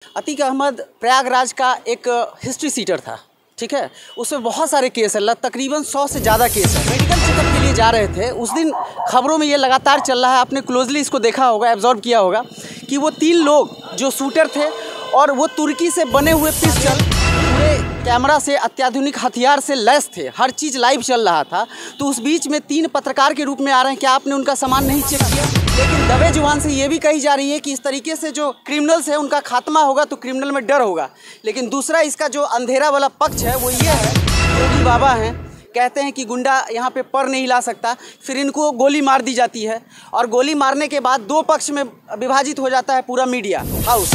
अतीक अहमद प्रयागराज का एक history sheeter था, ठीक है। उसमें बहुत सारे केस है, तकरीबन 100 से ज़्यादा केस है। मेडिकल चेकअप के लिए जा रहे थे उस दिन। खबरों में ये लगातार चल रहा है, आपने क्लोजली इसको देखा होगा, एब्जॉर्ब किया होगा कि वो 3 लोग जो शूटर थे और वो तुर्की से बने हुए पिस्टल, पूरे कैमरा से, अत्याधुनिक हथियार से लैस थे। हर चीज़ लाइव चल रहा था। तो उस बीच में 3 पत्रकार के रूप में आ रहे हैं कि आपने उनका सामान नहीं चेक किया। लेकिन दबे जुबान से ये भी कही जा रही है कि इस तरीके से जो क्रिमिनल्स है उनका खात्मा होगा तो क्रिमिनल में डर होगा। लेकिन दूसरा इसका जो अंधेरा वाला पक्ष है वो ये है, योगी बाबा हैं, कहते हैं कि गुंडा यहाँ पे पर नहीं ला सकता। फिर इनको गोली मार दी जाती है और गोली मारने के बाद 2 पक्ष में विभाजित हो जाता है पूरा मीडिया हाउस।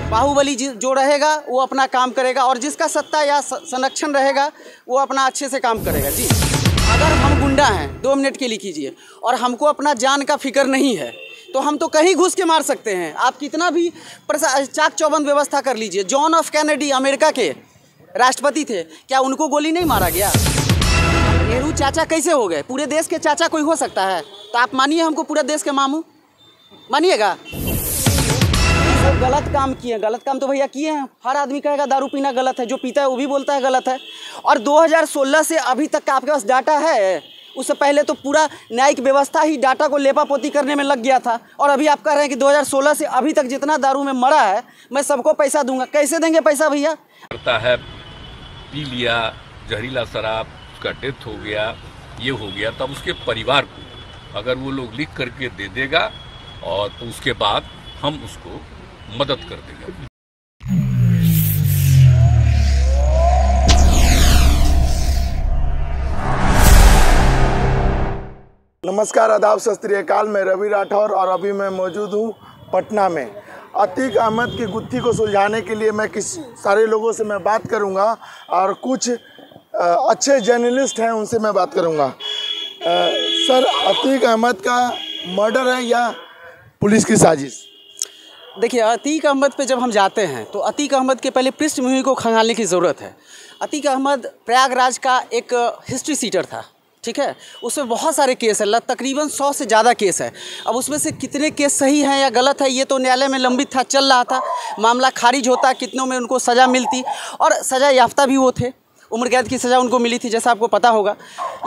बाहुबली जो रहेगा वो अपना काम करेगा और जिसका सत्ता या संरक्षण रहेगा वो अपना अच्छे से काम करेगा। जी, अगर हम गुंडा हैं, 2 मिनट के लिए कीजिए, और हमको अपना जान का फिक्र नहीं है तो हम तो कहीं घुस के मार सकते हैं। आप कितना भी चाक चौबंद व्यवस्था कर लीजिए। जॉन एफ कैनेडी अमेरिका के राष्ट्रपति थे, क्या उनको गोली नहीं मारा गया? नेहरू चाचा कैसे हो गए? पूरे देश के चाचा कोई हो सकता है? तो आप मानिए हमको पूरे देश के मामू, मानिएगा? गलत काम किए, गलत काम तो भैया किए हैं। हर आदमी कहेगा दारू पीना गलत है, जो पीता है वो भी बोलता है गलत है। और 2016 से अभी तक का आपके पास डाटा है? उससे पहले तो पूरा न्यायिक व्यवस्था ही डाटा को लेपापोती करने में लग गया था। और अभी आप कह रहे हैं कि 2016 से अभी तक जितना दारू में मरा है मैं सबको पैसा दूंगा। कैसे देंगे पैसा भैया? करता है, पी लिया जहरीला शराब, उसका डेथ हो गया, ये हो गया, तब उसके परिवार को अगर वो लोग लिख करके दे देगा और तो उसके बाद हम उसको मदद कर देगा। नमस्कार, आदाब, सत श्री अकाल। मैं रवि राठौर और अभी मैं मौजूद हूँ पटना में। अतीक अहमद की गुत्थी को सुलझाने के लिए मैं सारे लोगों से मैं बात करूँगा और कुछ अच्छे जर्नलिस्ट हैं उनसे मैं बात करूँगा। सर, अतीक अहमद का मर्डर है या पुलिस की साजिश? देखिए, अतीक अहमद पे जब हम जाते हैं तो अतीक अहमद के पहले पृष्ठभूमि को खंगालने की ज़रूरत है। अतीक अहमद प्रयागराज का एक हिस्ट्री सीटर था, ठीक है। उसमें बहुत सारे केस है, तकरीबन 100 से ज़्यादा केस है। अब उसमें से कितने केस सही हैं या गलत है ये तो न्यायालय में लंबित था, चल रहा था। मामला खारिज होता, कितनों में उनको सज़ा मिलती और सज़ा याफ्ता भी वो थे। उम्र कैद की सज़ा उनको मिली थी, जैसा आपको पता होगा।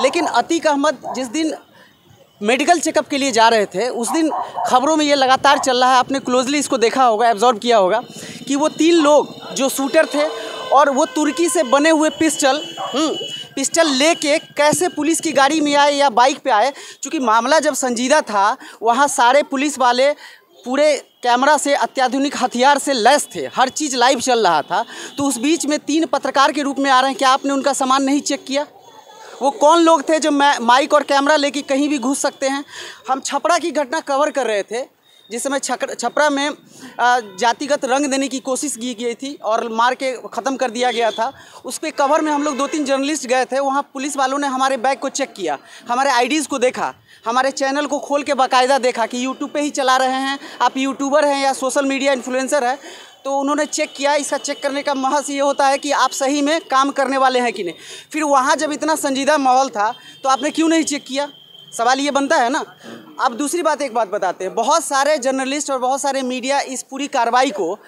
लेकिन अतीक अहमद जिस दिन मेडिकल चेकअप के लिए जा रहे थे उस दिन खबरों में ये लगातार चल रहा है, आपने क्लोजली इसको देखा होगा, एब्जॉर्ब किया होगा कि वो 3 लोग जो शूटर थे और वो तुर्की से बने हुए पिस्टल लेके कैसे पुलिस की गाड़ी में आए या बाइक पे आए। चूँकि मामला जब संजीदा था वहाँ सारे पुलिस वाले पूरे कैमरा से, अत्याधुनिक हथियार से लैस थे। हर चीज़ लाइव चल रहा था। तो उस बीच में 3 पत्रकार के रूप में आ रहे हैं, क्या आपने उनका सामान नहीं चेक किया? वो कौन लोग थे जो माइक और कैमरा लेके कहीं भी घुस सकते हैं? हम छपरा की घटना कवर कर रहे थे जिस समय छपरा में जातिगत रंग देने की कोशिश की गई थी और मार के ख़त्म कर दिया गया था। उस पर कवर में हम लोग 2-3 जर्नलिस्ट गए थे। वहाँ पुलिस वालों ने हमारे बैग को चेक किया, हमारे आईडीज़ को देखा, हमारे चैनल को खोल के बाकायदा देखा कि यूट्यूब पे ही चला रहे हैं, आप यूट्यूबर हैं या सोशल मीडिया इन्फ्लुएंसर है। तो उन्होंने चेक किया। इसका चेक करने का महत्व ये होता है कि आप सही में काम करने वाले हैं कि नहीं। फिर वहाँ जब इतना संजीदा माहौल था तो आपने क्यों नहीं चेक किया? सवाल ये बनता है ना। अब दूसरी बात, एक बात बताते हैं, बहुत सारे जर्नलिस्ट और बहुत सारे मीडिया इस पूरी कार्रवाई को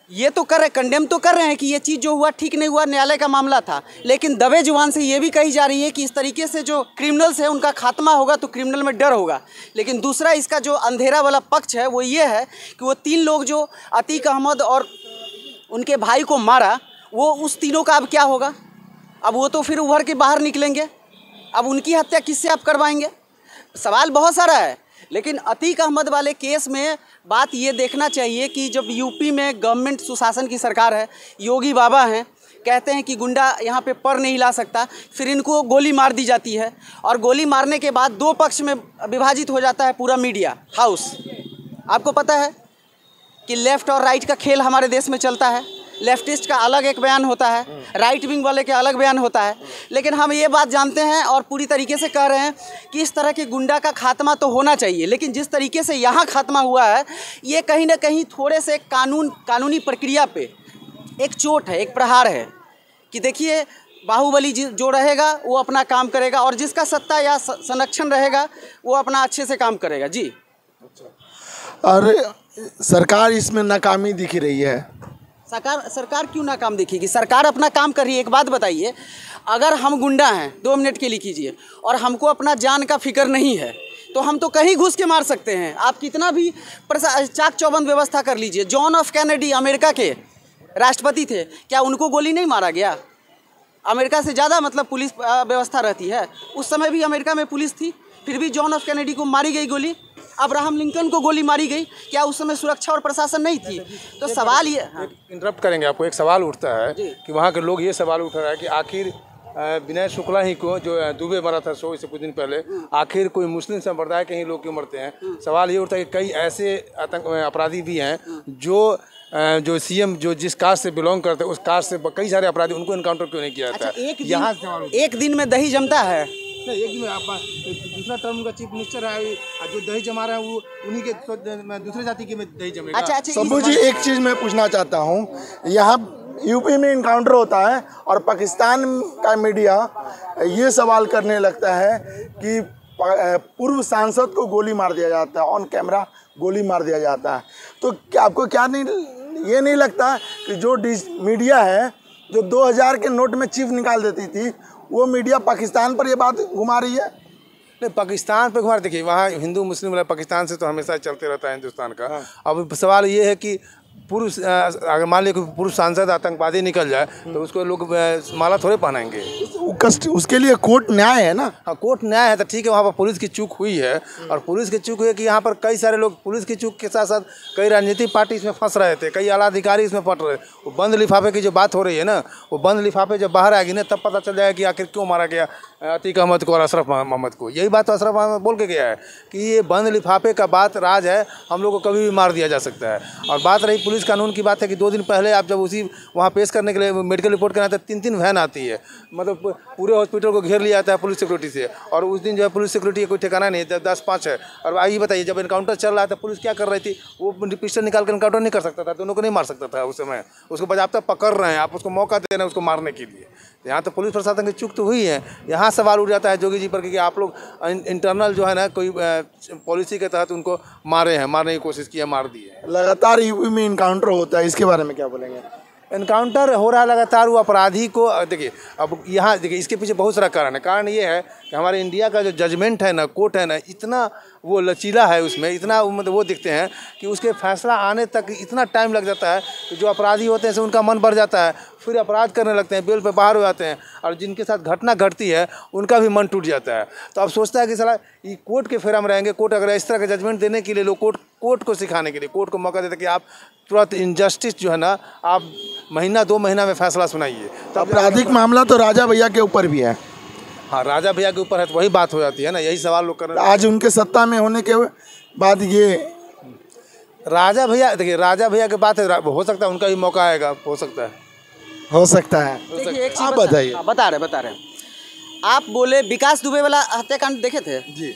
ये तो कर रहे, कंडेम तो कर रहे हैं कि ये चीज़ जो हुआ ठीक नहीं हुआ, न्यायालय का मामला था। लेकिन दबे जुबान से ये भी कही जा रही है कि इस तरीके से जो क्रिमिनल्स है उनका खात्मा होगा तो क्रिमिनल में डर होगा। लेकिन दूसरा इसका जो अंधेरा वाला पक्ष है वो ये है कि वो 3 लोग जो अतीक अहमद और उनके भाई को मारा, वो उस तीनों का अब क्या होगा? अब वो तो फिर उभर के बाहर निकलेंगे। अब उनकी हत्या किससे आप करवाएंगे? सवाल बहुत सारा है। लेकिन अतीक अहमद वाले केस में बात ये देखना चाहिए कि जब यूपी में गवर्नमेंट सुशासन की सरकार है, योगी बाबा हैं, कहते हैं कि गुंडा यहाँ पे पर नहीं ला सकता, फिर इनको गोली मार दी जाती है और गोली मारने के बाद 2 पक्ष में विभाजित हो जाता है पूरा मीडिया हाउस। आपको पता है कि लेफ़्ट और राइट का खेल हमारे देश में चलता है। लेफ्टिस्ट का अलग एक बयान होता है, राइट विंग वाले के अलग बयान होता है। लेकिन हम ये बात जानते हैं और पूरी तरीके से कह रहे हैं कि इस तरह के गुंडा का खात्मा तो होना चाहिए। लेकिन जिस तरीके से यहाँ खात्मा हुआ है ये कहीं ना कहीं थोड़े से कानूनी प्रक्रिया पे एक चोट है, एक प्रहार है कि देखिए बाहुबली जो रहेगा वो अपना काम करेगा और जिसका सत्ता या संरक्षण रहेगा वो अपना अच्छे से काम करेगा। जी, और सरकार इसमें नाकामी दिख रही है। सरकार क्यों नाकाम दिखेगी? सरकार अपना काम कर रही है। एक बात बताइए, अगर हम गुंडा हैं, 2 मिनट के लिए कीजिए, और हमको अपना जान का फिक्र नहीं है तो हम तो कहीं घुस के मार सकते हैं। आप कितना भी चाक चौबंद व्यवस्था कर लीजिए। जॉन एफ कैनेडी अमेरिका के राष्ट्रपति थे, क्या उनको गोली नहीं मारा गया? अमेरिका से ज़्यादा मतलब पुलिस व्यवस्था रहती है। उस समय भी अमेरिका में पुलिस थी, फिर भी जॉन एफ कैनेडी को मारी गई गोली। अब्राहम लिंकन को गोली मारी गई, क्या उस समय सुरक्षा और प्रशासन नहीं थी? तो सवाल ये इंटरप्ट करेंगे आपको, एक सवाल उठता है कि वहाँ के लोग ये सवाल उठ रहा है कि आखिर विनय शुक्ला ही को जो दुबे मरा था शो इससे कुछ दिन पहले, आखिर कोई मुस्लिम संप्रदाय के ही लोग क्यों मरते हैं? सवाल ये उठता है कि कई ऐसे अपराधी भी हैं जो सीएम जो जिस कास्ट से बिलोंग करते हैं उस कास्ट से कई सारे अपराधी, उनको इनकाउंटर क्यों नहीं किया जाता? अच्छा, एक दिन में दही जमता है? नहीं, एक दिन में आप दूसरा टर्म का चीफ मिनिस्टर है, जो दही जमा रहा है वो उन्हीं के दूसरे जाति के में दही जमेगा। अच्छा, शंभू जी, एक चीज़ मैं पूछना चाहता हूँ, यहाँ यूपी में इनकाउंटर होता है और पाकिस्तान का मीडिया ये सवाल करने लगता है कि पूर्व सांसद को गोली मार दिया जाता है, ऑन कैमरा गोली मार दिया जाता है। तो क्या आपको ये नहीं लगता कि जो मीडिया है जो 2000 के नोट में चीफ निकाल देती थी, वो मीडिया पाकिस्तान पर ये बात घुमा रही है? नहीं, पाकिस्तान पे घुमा, देखिए वहाँ हिंदू मुस्लिम वाला पाकिस्तान से तो हमेशा चलते रहता है हिंदुस्तान का। अब सवाल ये है कि पुरुष अगर मान लीजिए पुरुष सांसद आतंकवादी निकल जाए तो उसको लोग माला थोड़े पहनाएंगे। उसके लिए कोर्ट न्याय है ना। हाँ, कोर्ट न्याय है तो ठीक है, वहाँ पर पुलिस की चूक हुई है। और पुलिस की चूक हुई है कि यहाँ पर कई सारे लोग, पुलिस की चूक के साथ साथ कई राजनीतिक पार्टी इसमें फंस रहे थे, कई आला अधिकारी इसमें फंस रहे। वो बंद लिफाफे की जो बात हो रही है ना, वो बंद लिफाफे जब बाहर आएगी ना तब पता चल जाएगा कि आखिर क्यों मारा गया अतीक अहमद को और अशरफ मोहम्मद को। यही बात तो अशरफ मोहम्मद बोल के गया है कि ये बंद लिफाफे का बात राज है, हम लोग को कभी भी मार दिया जा सकता है। और बात रही पुलिस कानून की, बात है कि 2 दिन पहले आप जब उसी वहाँ पेश करने के लिए मेडिकल रिपोर्ट कराते हैं, 3-3 वैन आती है, मतलब पूरे हॉस्पिटल को घेर लिया जाता है पुलिस सिक्योरिटी से। और उस दिन जो है पुलिस सिक्योरिटी का कोई ठिकाना नहीं है, 10-5 है। और आइए बताइए, जब इनकाउंटर चल रहा था पुलिस क्या कर रही थी? वो पिस्टल निकाल कर इनकाउंटर नहीं कर सकता था, दोनों को नहीं मार सकता था उस समय। उसको बाज़ाब्ता पकड़ रहे हैं, आप उसको मौका दे रहे हैं उसको मारने के लिए। यहाँ तो पुलिस प्रशासन की चूक तो हुई है। यहाँ सवाल उठ जाता है जोगी जी पर कि आप लोग इंटरनल जो है ना कोई पॉलिसी के तहत उनको मारे हैं, मारने की कोशिश की है, मार दी है। लगातार यूपी में इनकाउंटर होता है, इसके बारे में क्या बोलेंगे? इनकाउंटर हो रहा है लगातार, वो अपराधी को देखिए। अब यहाँ देखिए, इसके पीछे बहुत सारा कारण है। कारण ये है कि हमारे इंडिया का जो जजमेंट है ना, कोर्ट है ना, इतना वो लचीला है, उसमें इतना मतलब वो दिखते हैं कि उसके फैसला आने तक इतना टाइम लग जाता है कि जो अपराधी होते हैं से उनका मन बढ़ जाता है, फिर अपराध करने लगते हैं, बेल पे बाहर हो जाते हैं। और जिनके साथ घटना घटती है उनका भी मन टूट जाता है। तो अब सोचता है कि साला ये कोर्ट के फेरा में रहेंगे। कोर्ट अगर इस तरह का जजमेंट देने के लिए लोग कोर्ट को सिखाने के लिए कोर्ट को मौका देते कि आप तुरंत इनजस्टिस जो है ना, आप महीना 2 महीना में फैसला सुनाइए। तो आपराधिक मामला तो राजा भैया के ऊपर भी है। हाँ, राजा भैया के ऊपर है तो वही बात हो जाती है ना, यही सवाल लोग कर रहे हैं। आज उनके सत्ता में होने के बाद ये राजा भैया, देखिए राजा भैया की बात है, हो सकता है उनका भी मौका आएगा, हो सकता है। देखिए, एक चीज़ बताइए। बता रहे हैं आप बोले विकास दुबे वाला हत्याकांड देखे थे जी,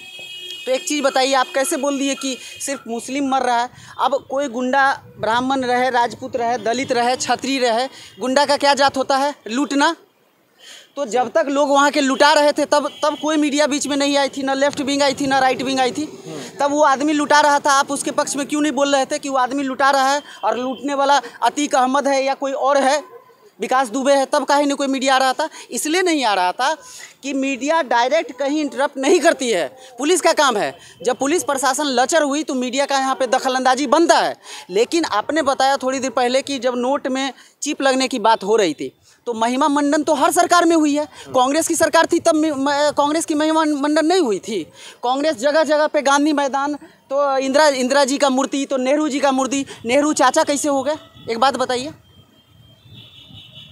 तो एक चीज़ बताइए, आप कैसे बोल दिए कि सिर्फ मुस्लिम मर रहा है? अब कोई गुंडा ब्राह्मण रहे, राजपूत रहे, दलित रहे, क्षत्रिय रहे, गुंडा का क्या जात होता है? लूटना। तो जब तक लोग वहाँ के लुटा रहे थे तब कोई मीडिया बीच में नहीं आई थी, ना लेफ्ट विंग आई थी, ना राइट विंग आई थी। तब वो आदमी लुटा रहा था, आप उसके पक्ष में क्यों नहीं बोल रहे थे कि वो आदमी लुटा रहा है और लूटने वाला अतीक अहमद है या कोई और है, विकास दुबे है? तब काहे नहीं कोई मीडिया आ रहा था? इसलिए नहीं आ रहा था कि मीडिया डायरेक्ट कहीं इंटरप्ट नहीं करती है, पुलिस का काम है। जब पुलिस प्रशासन लचर हुई तो मीडिया का यहाँ पे दखलंदाजी बनता है। लेकिन आपने बताया थोड़ी देर पहले कि जब नोट में चिप लगने की बात हो रही थी तो महिमा मंडन तो हर सरकार में हुई है। कांग्रेस की सरकार थी तब कांग्रेस की महिमा मंडन नहीं हुई थी। कांग्रेस जगह जगह पे, गांधी मैदान तो इंदिरा जी का मूर्ति, तो नेहरू जी का मूर्ति। नेहरू चाचा कैसे हो गए? एक बात बताइए,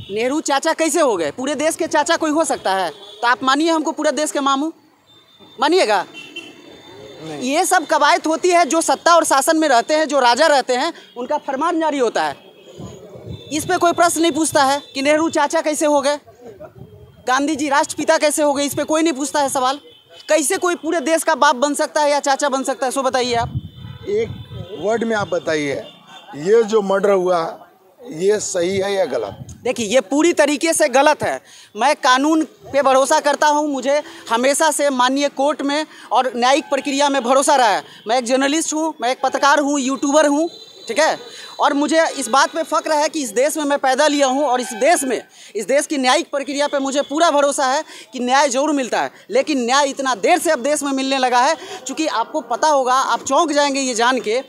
नेहरू चाचा कैसे हो गए? पूरे देश के चाचा कोई हो सकता है? तो आप मानिए हमको पूरे देश के मामू, मानिएगा? ये सब कवायद होती है, जो सत्ता और शासन में रहते हैं, जो राजा रहते हैं, उनका फरमान जारी होता है। इस पे कोई प्रश्न नहीं पूछता है कि नेहरू चाचा कैसे हो गए, गांधी जी राष्ट्रपिता कैसे हो गए, इस पे कोई नहीं पूछता है सवाल। कैसे कोई पूरे देश का बाप बन सकता है या चाचा बन सकता है, सो बताइए आप। एक वर्ड में आप बताइए, ये जो मर्डर हुआ ये सही है या गलत? देखिए, ये पूरी तरीके से गलत है। मैं कानून पे भरोसा करता हूँ, मुझे हमेशा से माननीय कोर्ट में और न्यायिक प्रक्रिया में भरोसा रहा है। मैं एक जर्नलिस्ट हूँ, मैं एक पत्रकार हूँ, यूट्यूबर हूँ, ठीक है। और मुझे इस बात पे फ़ख्र है कि इस देश में मैं पैदा लिया हूँ और इस देश की न्यायिक प्रक्रिया पे मुझे पूरा भरोसा है कि न्याय ज़रूर मिलता है। लेकिन न्याय इतना देर से अब देश में मिलने लगा है, चूँकि आपको पता होगा, आप चौंक जाएंगे ये जान के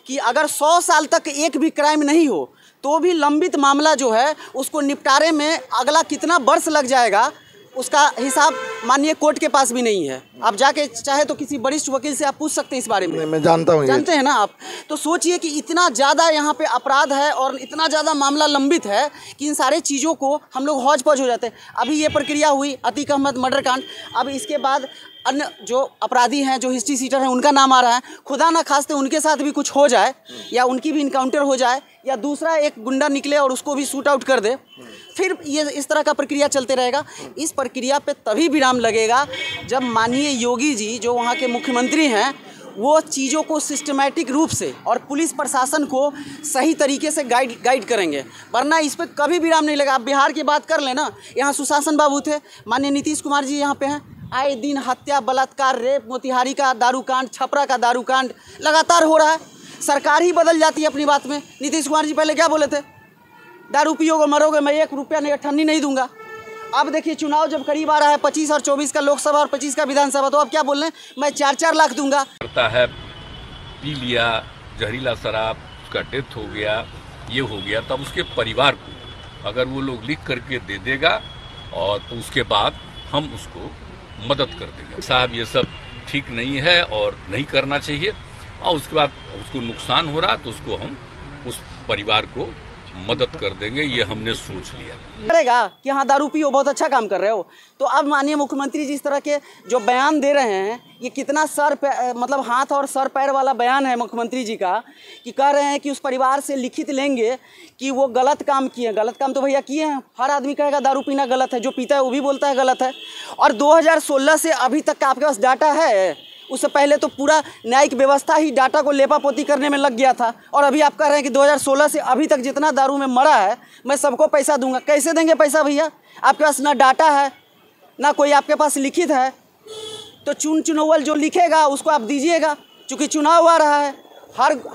कि अगर 100 साल तक एक भी क्राइम नहीं हो तो भी लंबित मामला जो है उसको निपटारे में अगला कितना वर्ष लग जाएगा उसका हिसाब माननीय कोर्ट के पास भी नहीं है। आप जाके चाहे तो किसी वरिष्ठ वकील से आप पूछ सकते हैं इस बारे में। मैं जानता हूँ, जानते हैं ना आप। तो सोचिए कि इतना ज़्यादा यहाँ पे अपराध है और इतना ज़्यादा मामला लंबित है कि इन सारे चीज़ों को हम लोग हौज पौज हो जाते हैं। अभी ये प्रक्रिया हुई अतीक अहमद मर्डर कांड, अब इसके बाद अन्य जो अपराधी हैं, जो हिस्ट्री सीटर हैं, उनका नाम आ रहा है। खुदा ना खास्ते उनके साथ भी कुछ हो जाए या उनकी भी इनकाउंटर हो जाए या दूसरा एक गुंडा निकले और उसको भी शूट आउट कर दे, फिर ये इस तरह का प्रक्रिया चलते रहेगा। इस प्रक्रिया पे तभी विराम लगेगा जब माननीय योगी जी जो वहाँ के मुख्यमंत्री हैं वो चीज़ों को सिस्टमैटिक रूप से और पुलिस प्रशासन को सही तरीके से गाइड करेंगे, वरना इस पर कभी विराम नहीं लगा। आप बिहार की बात कर लेना, यहाँ सुशासन बाबू थे, माननीय नीतीश कुमार जी यहाँ पे हैं, आए दिन हत्या, बलात्कार, रेप, मोतिहारी का दारू कांड, छपरा का दारू कांड लगातार हो रहा है। सरकार ही बदल जाती है अपनी बात में। नीतीश कुमार जी पहले क्या बोले थे? दारू पियोगे मरोगे, मैं 1 रुपया नहीं, अठन्नी नहीं दूंगा। अब देखिए चुनाव जब करीब आ रहा है, 25 और 24 का लोकसभा और 25 का विधानसभा, तो अब क्या बोल रहे हैं? मैं 4-4 लाख दूंगा। करता है, पी लिया जहरीला शराब, उसका डेथ हो गया, ये हो गया, तब उसके परिवार को अगर वो लोग लिख करके दे देगा और तो उसके बाद हम उसको मदद कर देंगे। साहब ये सब ठीक नहीं है और नहीं करना चाहिए, और उसके बाद उसको नुकसान हो रहा तो उसको हम उस परिवार को मदद कर देंगे, ये हमने सोच लिया। करेगा कि हाँ दारू पियो, बहुत अच्छा काम कर रहे हो। तो अब माननीय मुख्यमंत्री जी इस तरह के जो बयान दे रहे हैं, ये कितना मतलब हाथ और सर पैर वाला बयान है मुख्यमंत्री जी का, कि कह रहे हैं कि उस परिवार से लिखित लेंगे कि वो गलत काम किए। गलत काम तो भैया किए हैं, हर आदमी कहेगा दारू पीना गलत है, जो पीता है वो भी बोलता है गलत है। और 2016 से अभी तक का आपके पास डाटा है? उससे पहले तो पूरा न्यायिक व्यवस्था ही डाटा को लेपापोती करने में लग गया था, और अभी आप कह रहे हैं कि 2016 से अभी तक जितना दारू में मरा है मैं सबको पैसा दूंगा। कैसे देंगे पैसा भैया? आपके पास ना डाटा है, ना कोई आपके पास लिखित है। तो चुनौल जो लिखेगा उसको आप दीजिएगा, चूँकि चुनाव आ रहा है।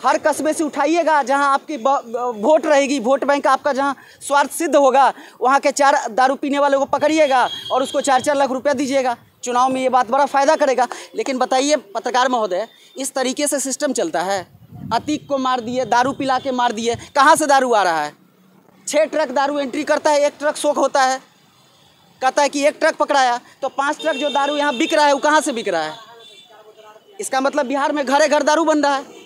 हर कस्बे से उठाइएगा जहां आपकी वोट रहेगी, वोट बैंक आपका जहां स्वार्थ सिद्ध होगा, वहां के 4 दारू पीने वालों को पकड़िएगा और उसको 4-4 लाख रुपया दीजिएगा। चुनाव में ये बात बड़ा फ़ायदा करेगा। लेकिन बताइए पत्रकार महोदय, इस तरीके से सिस्टम चलता है? अतीक को मार दिए, दारू पिला के मार दिए, कहाँ से दारू आ रहा है? 6 ट्रक दारू एंट्री करता है, 1 ट्रक शोक होता है, कहता है कि 1 ट्रक पकड़ाया, तो 5 ट्रक जो दारू यहाँ बिक रहा है वो कहाँ से बिक रहा है? इसका मतलब बिहार में घरे घर दारू बन रहा है।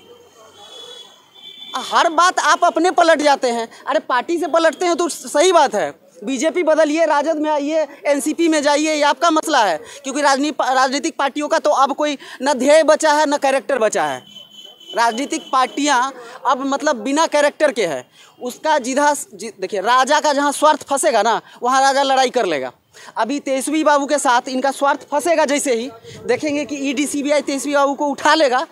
हर बात आप अपने पलट जाते हैं। अरे पार्टी से पलटते हैं तो सही बात है, बीजेपी बदलिए, राजद में आइए, एनसीपी में जाइए, ये आपका मसला है। क्योंकि राजनीतिक पार्टियों का तो अब कोई न ध्येय बचा है न कैरेक्टर बचा है। राजनीतिक पार्टियां अब मतलब बिना कैरेक्टर के है। उसका देखिए, राजा का जहां स्वार्थ फंसेगा ना, वहां राजा लड़ाई कर लेगा। अभी तेजस्वी बाबू के साथ इनका स्वार्थ फंसेगा, जैसे ही देखेंगे कि ईडी सीबीआई तेजस्वी बाबू को उठा लेगा,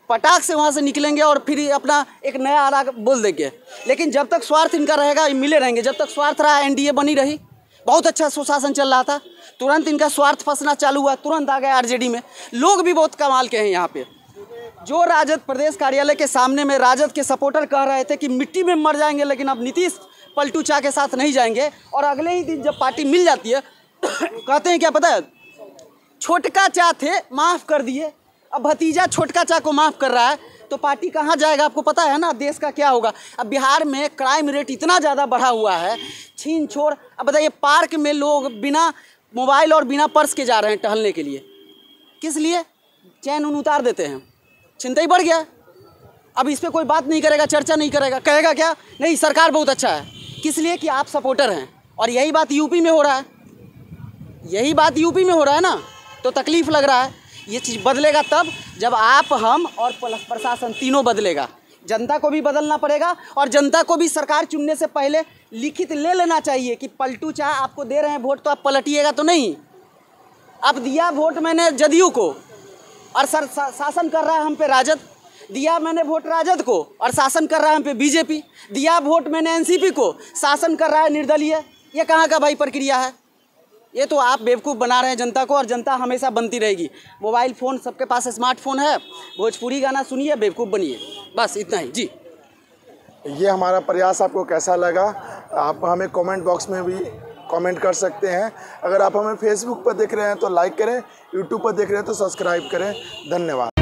पटाख से वहाँ से निकलेंगे और फिर अपना एक नया आरा बोल देंगे। लेकिन जब तक स्वार्थ इनका रहेगा मिले रहेंगे। जब तक स्वार्थ रहा, एनडीए बनी रही, बहुत अच्छा सुशासन चल रहा था, तुरंत इनका स्वार्थ फंसना चालू हुआ, तुरंत आ गए आरजेडी में। लोग भी बहुत कमाल के हैं यहाँ पे। जो राजद प्रदेश कार्यालय के सामने में राजद के सपोर्टर कह रहे थे कि मिट्टी में मर जाएंगे, लेकिन अब नीतीश पलटू चा के साथ नहीं जाएंगे, और अगले ही दिन जब पार्टी मिल जाती है कहते हैं क्या पता है, छोटका चा थे माफ़ कर दिए, अब भतीजा छोटका चा को माफ़ कर रहा है, तो पार्टी कहाँ जाएगा? आपको पता है ना देश का क्या होगा। अब बिहार में क्राइम रेट इतना ज़्यादा बढ़ा हुआ है, छीन छोड़। अब बताइए, पार्क में लोग बिना मोबाइल और बिना पर्स के जा रहे हैं टहलने के लिए, किस लिए? चैन उन उतार देते हैं, चिंता ही बढ़ गया। अब इस पर कोई बात नहीं करेगा, चर्चा नहीं करेगा, कहेगा क्या? नहीं, सरकार बहुत अच्छा है। किस लिए? कि आप सपोर्टर हैं। और यही बात यूपी में हो रहा है, यही बात यूपी में हो रहा है ना, तो तकलीफ़ लग रहा है। ये चीज़ बदलेगा तब जब आप, हम और प्रशासन तीनों बदलेगा। जनता को भी बदलना पड़ेगा, और जनता को भी सरकार चुनने से पहले लिखित ले लेना चाहिए कि पलटू चाह आपको दे रहे हैं वोट, तो आप पलटिएगा तो नहीं। अब दिया वोट मैंने जदयू को, और शासन कर रहा है हम पे राजद। दिया मैंने वोट राजद को और शासन कर रहा है हम पे बीजेपी, दिया वोट मैंने एनसीपी को, शासन कर रहा है निर्दलीय। ये कहाँ का भाई प्रक्रिया है? ये तो आप बेवकूफ़ बना रहे हैं जनता को, और जनता हमेशा बनती रहेगी। मोबाइल फ़ोन सबके पास स्मार्टफोन है, भोजपुरी गाना सुनिए, बेवकूफ़ बनिए, बस इतना ही जी। ये हमारा प्रयास आपको कैसा लगा आप हमें कमेंट बॉक्स में भी कमेंट कर सकते हैं। अगर आप हमें फेसबुक पर देख रहे हैं तो लाइक करें, यूट्यूब पर देख रहे हैं तो सब्सक्राइब करें। धन्यवाद।